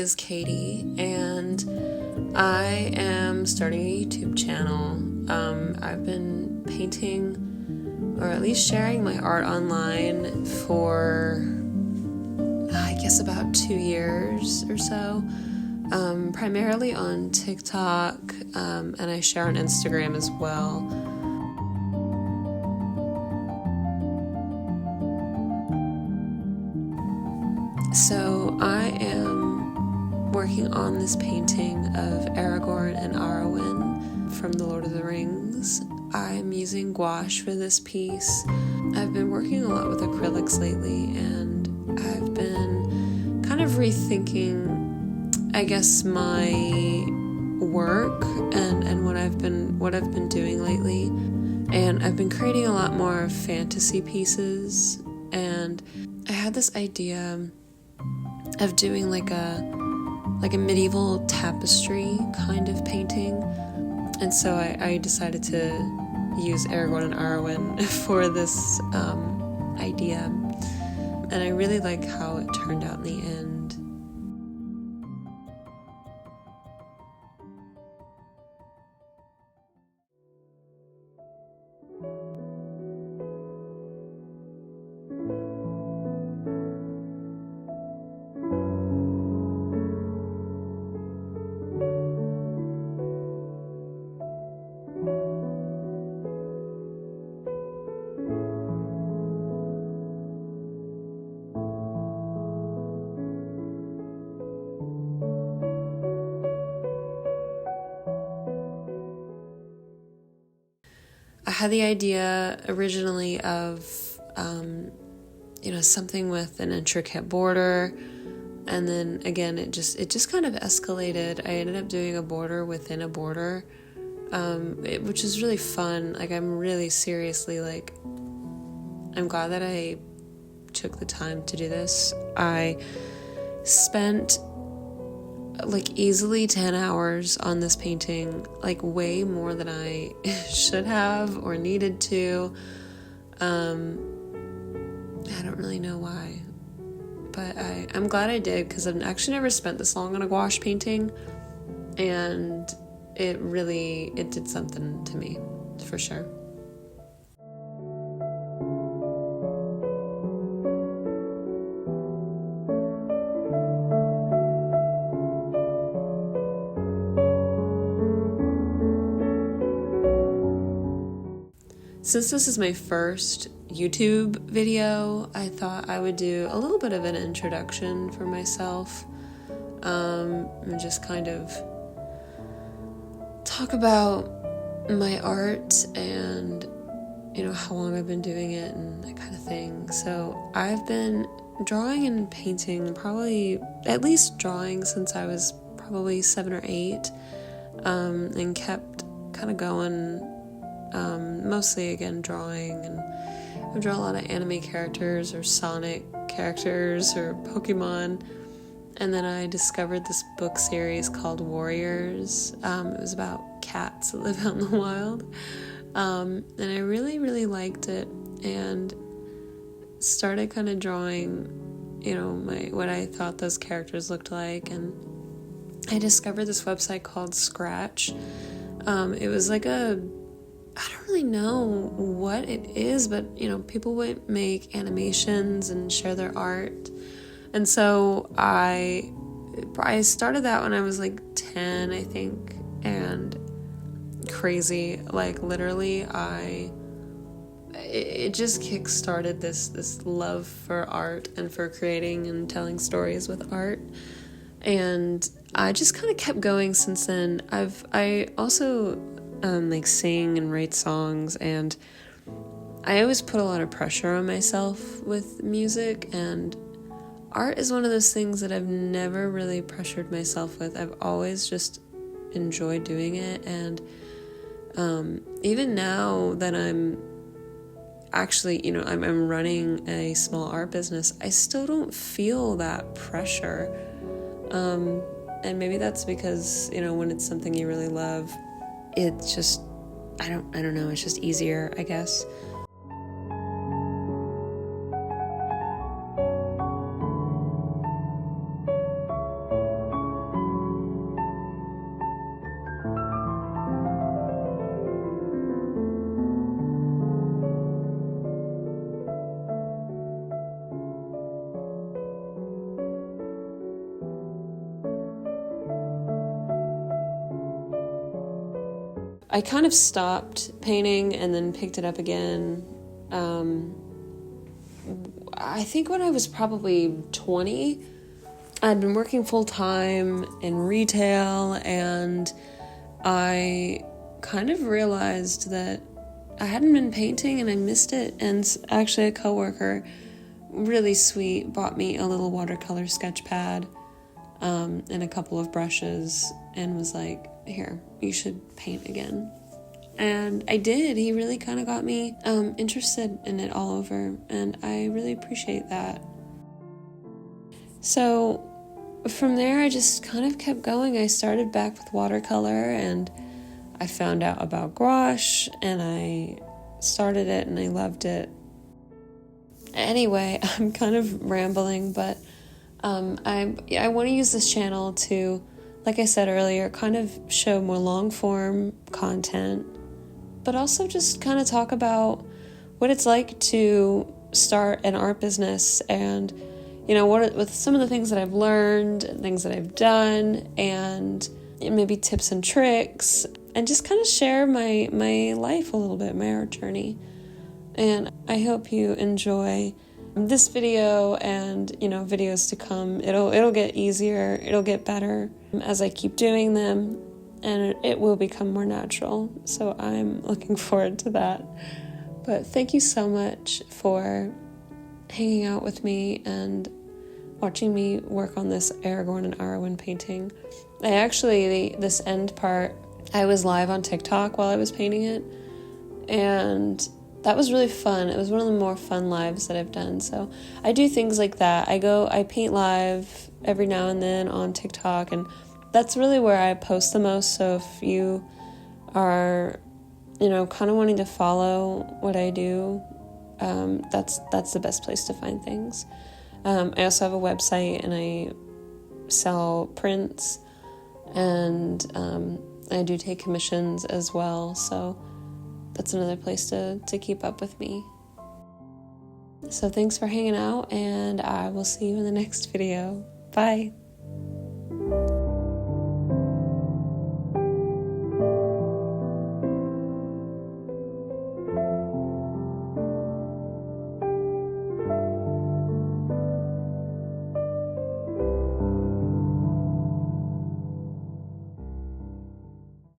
is Katie, and I am starting a YouTube channel. I've been painting, or at least sharing my art online for, I guess, about 2 years or so. Primarily on TikTok, and I share on Instagram as well. So I am working on this painting of Aragorn and Arwen from The Lord of the Rings. I'm using gouache for this piece. I've been working a lot with acrylics lately, and I've been kind of rethinking, I guess, my work and what I've been doing lately. And I've been creating a lot more fantasy pieces, and I had this idea of doing like a medieval tapestry kind of painting. And so I decided to use Aragorn and Arwen for this idea. And I really like how it turned out in the end. I had the idea originally of, something with an intricate border, and then again, it just kind of escalated. I ended up doing a border within a border, which is really fun. Like, I'm really seriously, I'm glad that I took the time to do this. I spent easily 10 hours on this painting, way more than I should have or needed to. I don't really know why, but I'm glad I did, because I've actually never spent this long on a gouache painting, and it did something to me, for sure. Since this is my first YouTube video, I thought I would do a little bit of an introduction for myself, and just kind of talk about my art and, how long I've been doing it and that kind of thing. So I've been drawing and painting, probably at least drawing since I was probably 7 or 8, and kept kind of going. Mostly again drawing, and I draw a lot of anime characters or Sonic characters or Pokemon. And then I discovered this book series called Warriors. It was about cats that live out in the wild, and I really, really liked it, and started kind of drawing, what I thought those characters looked like. And I discovered this website called Scratch. It was I don't really know what it is, but, people would make animations and share their art. And so I started that when I was 10, I think, and crazy, literally it just kick-started this love for art and for creating and telling stories with art. And I just kind of kept going since then. I also sing and write songs, and I always put a lot of pressure on myself with music, and art is one of those things that I've never really pressured myself with. I've always just enjoyed doing it, and even now that I'm actually, I'm running a small art business, I still don't feel that pressure, and maybe that's because, when it's something you really love, it's just, I don't know, it's just easier, I guess. I kind of stopped painting and then picked it up again. I think when I was probably 20, I'd been working full-time in retail, and I kind of realized that I hadn't been painting and I missed it. And actually a coworker, really sweet, bought me a little watercolor sketch pad and a couple of brushes and was like, here, you should paint again. And I did. He really kind of got me interested in it all over, and I really appreciate that. So from there, I just kind of kept going. I started back with watercolor, and I found out about gouache, and I started it, and I loved it. Anyway, I'm kind of rambling, but I want to use this channel to, like I said earlier, kind of show more long-form content, but also just kind of talk about what it's like to start an art business, and with some of the things that I've learned, things that I've done, and maybe tips and tricks, and just kind of share my life a little bit, my art journey. And I hope you enjoy this video and videos to come. It'll get easier, it'll get better as I keep doing them, and it will become more natural. So I'm looking forward to that. But thank you so much for hanging out with me and watching me work on this Aragorn and Arwen painting. This end part, I was live on TikTok while I was painting it, and that was really fun. It was one of the more fun lives that I've done. So I do things like that. I paint live every now and then on TikTok, and that's really where I post the most. So if you are, kind of wanting to follow what I do, that's the best place to find things. I also have a website, and I sell prints, and I do take commissions as well. So that's another place to keep up with me. So thanks for hanging out, and I will see you in the next video. Bye.